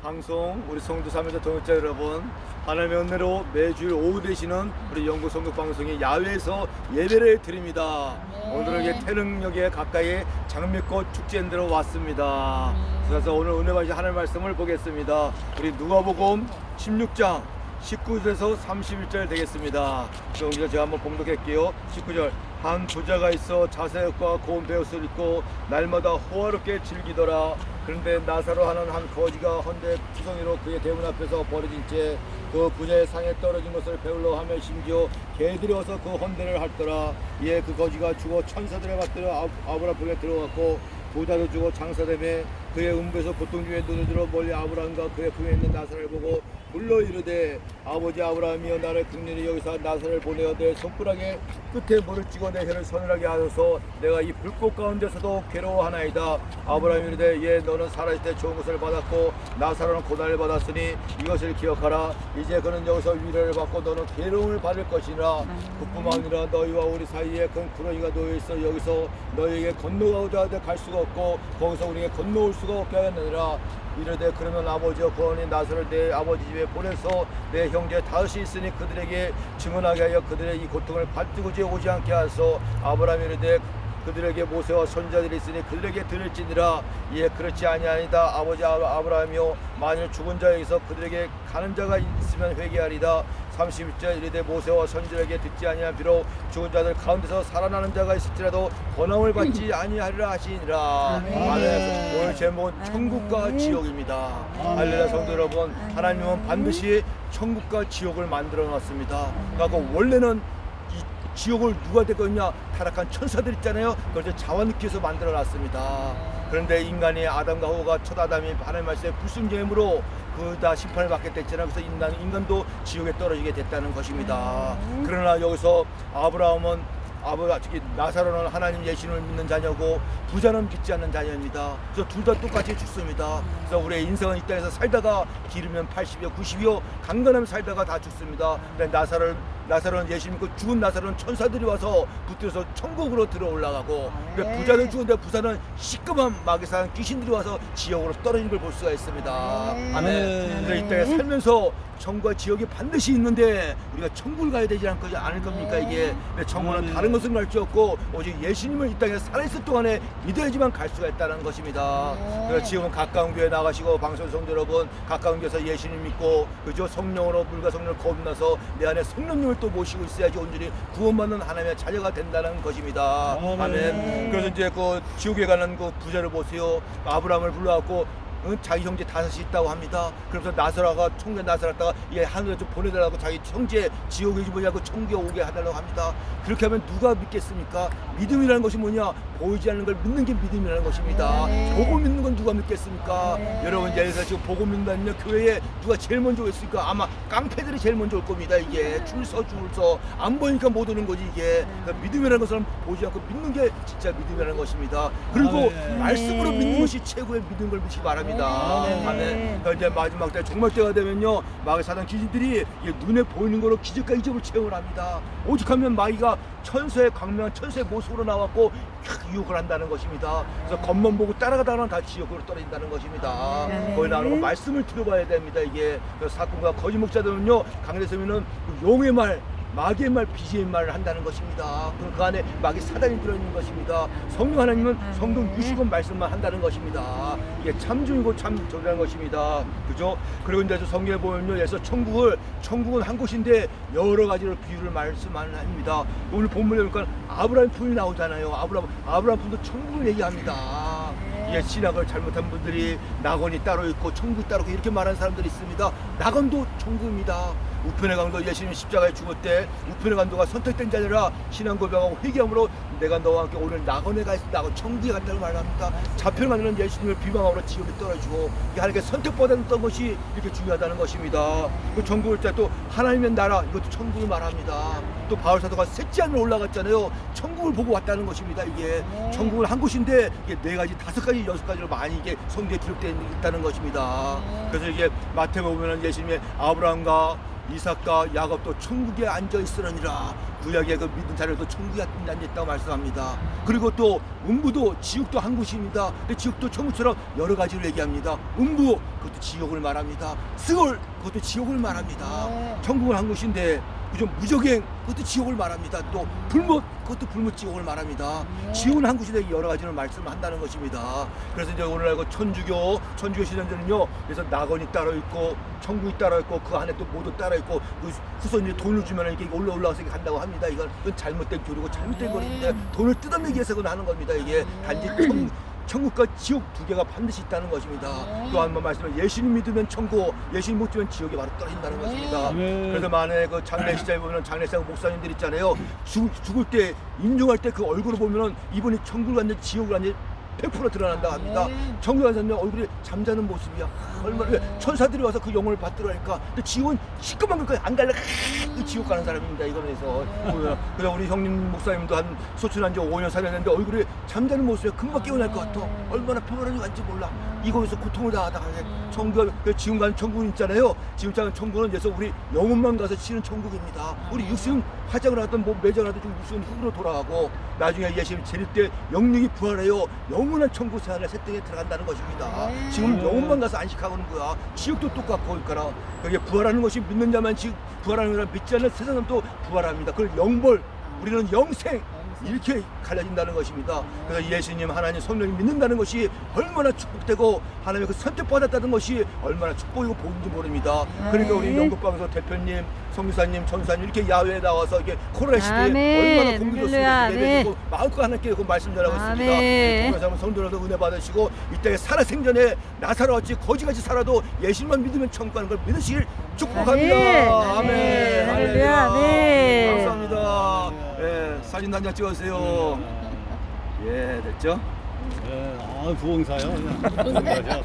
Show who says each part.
Speaker 1: 방송 우리 성도 사명자 동역자 여러분, 하나님의 은혜로 매주일 오후 되시는 우리 영구 성도 방송이 야외에서 예배를 드립니다. 오늘은 이게 태릉역에 가까이 장미꽃 축제인데로 왔습니다. 그래서 오늘 은혜 받으실 하나님의 말씀을 보겠습니다. 우리 누가복음 16장 19절에서 31절 되겠습니다. 그럼 제가 한번 봉독할게요. 19절. 한 부자가 있어 자색과 고운 베옷을 입고 날마다 호화롭게 즐기더라. 그런데 나사로 하는 한 거지가 헌데 투성이로 그의 대문 앞에서 버려진 채 그 부자의 상에 떨어진 것을 배울러 하며 심지어 개들이 와서 그 헌대를 핥더라. 이에 그 거지가 죽어 천사들에 받들어 아브라함 품에 들어갔고 부자도 죽어 장사되매 그의 음부에서 고통 중에 눈을 들어 멀리 아브라함과 그의 품에 있는 나사를 보고 불러 이르되 아버지 아브라함이여 나를 긍휼히 여기서 나사를 보내어 내 손가락에 끝에 물을 찍어 내 혀를 서늘하게 하소서. 내가 이 불꽃 가운데서도 괴로워하나이다. 아브라함이 이르되 예 너는 살아있을 때 좋은 것을 받았고 나사로는 고난을 받았으니 이것을 기억하라. 이제 그는 여기서 위로를 받고 너는 괴로움을 받을 것이라. 그뿐만 아니라 너희와 우리 사이에 큰 구렁이가 놓여있어 여기서 너희에게 건너가고자 하되 갈 수가 없고 거기서 우리에게 건너올 수가 없게 하였느니라. 이르되 그러면 아버지여 구원이 나사를 내 아버지 집에 보내서 내 형제 다섯이 있으니 그들에게 증언하게 하여 그들의 이 고통을 받들고지 오지 않게 하소. 아브라함이 이르되 그들에게 모세와 선자들이 있으니 그들에게 들을지니라. 이에 그렇지 아니하니다. 아버지 아브라함이여 만일 죽은 자에게서 그들에게 가는 자가 있으면 회개하리다. 31절. 이르되 모세와 선지자에게 듣지 아니한 비록 죽은 자들 가운데서 살아나는 자가 있을지라도 권함을 받지 아니하리라 하시니라. 아멘. 오늘 제목은 천국과 지옥입니다. 할렐루야. 성도 여러분, 하나님은 반드시 천국과 지옥을 만들어 놨습니다. 그러니까 원래는 지옥을 누가 될 거냐? 타락한 천사들 있잖아요. 그걸 자원느끼에서 만들어 놨습니다. 그런데 인간이 아담과 하와가 첫 아담이 하나님 말씀에 불순종함으로 다 심판을 받게 됐잖아요. 그래서 인간도 지옥에 떨어지게 됐다는 것입니다. 그러나 여기서 아브라함은 나사로는 하나님 예수님을 믿는 자녀고 부자는 믿지 않는 자녀입니다. 그래서 둘 다 똑같이 죽습니다. 그래서 우리의 인생은 이 땅에서 살다가 기르면 80이요 90이요 강건하면 살다가 다 죽습니다. 근데 나사로는 예수 믿고 죽은 나사로는 천사들이 와서 붙들어서 천국으로 들어 올라가고, 부자는 죽은데 부자는 시끄만 마귀 사는 귀신들이 와서 지옥으로 떨어지는 걸 볼 수가 있습니다. 아멘. 그래서 이 땅에 살면서 천국과 지옥이 반드시 있는데 우리가 천국을 가야 되지 않을 겁니까? 이게 천국은 다른 것은 갈 수 없고 오직 예수님을 이 땅에 살아있을 동안에 믿어야지만 갈 수가 있다는 것입니다. 그래서 지금은 가까운 교회 나가시고 방송 성도 여러분, 가까운 교회에서 예수님 믿고 그죠? 성령으로 물과 성령을 거듭나서 내 안에 성령님을 또 모시고 있어야지 온전히 구원받는 하나님의 자녀가 된다는 것입니다. 아멘. 그래서 이제 그 지옥에 가는 그 부자를 보세요. 아브라함을 불러갖고 자기 형제 다섯이 있다고 합니다. 그래서 나사로가 총계 나사로다가 얘 하늘에 좀 보내달라고 자기 형제 지옥에 뭐냐고 천국에 오게 해달라고 합니다. 그렇게 하면 누가 믿겠습니까? 믿음이라는 것이 뭐냐? 보이지 않는 걸 믿는 게 믿음이라는 것입니다. 보고 믿는 건 누가 믿겠습니까? 여러분, 예를 들어서 지금 보고 믿는다면 교회에 누가 제일 먼저 오겠습니까? 아마 깡패들이 제일 먼저 올 겁니다. 이게 줄 서 안 보니까 못 오는 거지. 이게 그러니까 믿음이라는 것은 보지 않고 믿는 게 진짜 믿음이라는 것입니다. 그리고 말씀으로 믿는 것이 최고의 믿음 걸 믿기 바랍니다. 아멘. 이제 마지막 때 종말 때가 되면요, 마귀 사단 귀신들이 눈에 보이는 거로 기적과 이적을 체험을 합니다. 오죽하면 마귀가 천사의 광명한 천사의 모습으로 나왔고 유혹을 한다는 것입니다. 그래서 겉만 보고 따라가다가는 다 지옥으로 떨어진다는 것입니다. 거기 나오는 거 말씀을 들어봐야 됩니다. 이게 사건과 거짓 목사들은요, 강대에서 보면은 용의 말, 마귀의 말, 비지의 말을 한다는 것입니다. 그럼 그 안에 마귀 사단이 들어있는 것입니다. 성령 하나님은 성경 유식은 말씀만 한다는 것입니다. 이게 참중이고 참정이라는 것입니다. 그죠? 그리고 이제 성경에 보면요, 그래서 천국은 한 곳인데 여러 가지로 비유를 말씀하는 합니다. 오늘 본문에 보니까 아브라함 품이 나오잖아요. 아브라함 품도 천국을 얘기합니다. 이게 신학을 잘못한 분들이 낙원이 따로 있고 천국이 따로 있고 이렇게 말하는 사람들이 있습니다. 낙원도 천국입니다. 우편의 강도 예수님 십자가에 죽을 때 우편의 강도가 선택된 자녀라 신앙 고백하고 회개함으로 내가 너와 함께 오늘 낙원에 가 있어 낙원 천국에 갔다고 말합니다. 잡혀는 가는 예수님을 비방함으로 지옥에 떨어지고 이게 하나님께 선택받았던 것이 이렇게 중요하다는 것입니다. 그 천국을 때 또 하나님의 나라 이것도 천국을 말합니다. 또 바울 사도가 셋째 하늘 올라갔잖아요. 천국을 보고 왔다는 것입니다. 이게 천국은 한 곳인데 이게 네 가지, 다섯 가지, 여섯 가지로 많이 이게 성경에 기록되어 있다는 것입니다. 그래서 이게 마태복음 보면은 예수님의 아브라함과 이삭과 야곱도 천국에 앉아 있으느니라. 구약의 그 믿은 자들도 천국에 앉아 있다고 말씀합니다. 그리고 또 음부도 지옥도 한 곳입니다. 근데 지옥도 천국처럼 여러 가지를 얘기합니다. 음부 그것도 지옥을 말합니다. 스골 그것도 지옥을 말합니다. 천국은 한 곳인데 그죠? 무적행 그것도 지옥을 말합니다. 또 불못 그것도 불못 지옥을 말합니다. 지옥은 한 곳인데 여러 가지를 말씀한다는 것입니다. 그래서 이제 오늘 알고 천주교 신앙자는요. 그래서 낙원이 따로 있고 천국이 따로 있고 그 안에 또 모두 따로 있고 그 후손이 돈을 주면 이게 올라와서 이렇게 한다고 합니다. 이건 잘못된 교리고 잘못된 거인데 돈을 뜯어내기 위해서 그건 하는 겁니다. 이게 단지 천국과 지옥 두 개가 반드시 있다는 것입니다. 또 한 번 말씀을 예수님 믿으면 천국, 예수님 못 믿으면 지옥에 바로 떨어진다는 것입니다. 그래서 만약에 그 장례식장에 보면 장례상 목사님들 있잖아요. 죽을 때 임종할 때 그 얼굴을 보면은 이분이 천국을 갔는지 지옥을 갔는지 100% 드러난다고 합니다. 천국에 가서는 얼굴이 잠자는 모습이야. 얼마나 천사들이 와서 그 영혼을 받들어 하니까. 근데 지옥은 시끄만 거안 갈래. 그 지옥 가는 사람입니다. 이거에서. 그래서 우리 형님 목사님도 한 소출한 지 5년 4년 했는데 얼굴이 잠자는 모습에 금방 깨어날 것 같아. 얼마나 평안하게 간지 몰라. 이거에서 고통을 당하다가 천국, 지금 가는 천국은 있잖아요. 지금 가는 천국은 그래서 우리 영혼만 가서 치는 천국입니다. 우리 육신 화장을 하든 뭐 매장을 하든 좀 육신 흙으로 돌아가고 나중에 예수님 재릴 때 영육이 부활해요. 영원한 천국 생활의 새등에 들어간다는 것입니다. 지금 영혼만 가서 안식하고는 거야. 지옥도 똑같고 그러니까 그게 부활하는 것이 믿는 자만 부활하는 거라 믿지 않는 세상도 부활합니다. 그걸 영벌 우리는 영생 이렇게 갈라진다는 것입니다. 그래서 예수님 하나님 성령님 믿는다는 것이 얼마나 축복되고 하나님의 그 선택받았다는 것이 얼마나 축복이고 복인지 모릅니다. 그러니까 우리 영국방송 대표님, 성교사님, 전사님 이렇게 야외에 나와서 이렇게 코로나 시대에 얼마나 공기 좋습니다. 예배드리고 마음껏 하나님께 그 말씀 전하고 있습니다. 동료사님 성도라도 은혜 받으시고 이때 살아생전에 나사로같이 거지같이 살아도 예수님만 믿으면 천국 가는 걸 믿으시길 축복합니다. 아멘. 할렐루야. 감사합니다. 예, 사진 한 장 찍어주세요. 예, 됐죠?
Speaker 2: 예, 부흥사요. 그냥.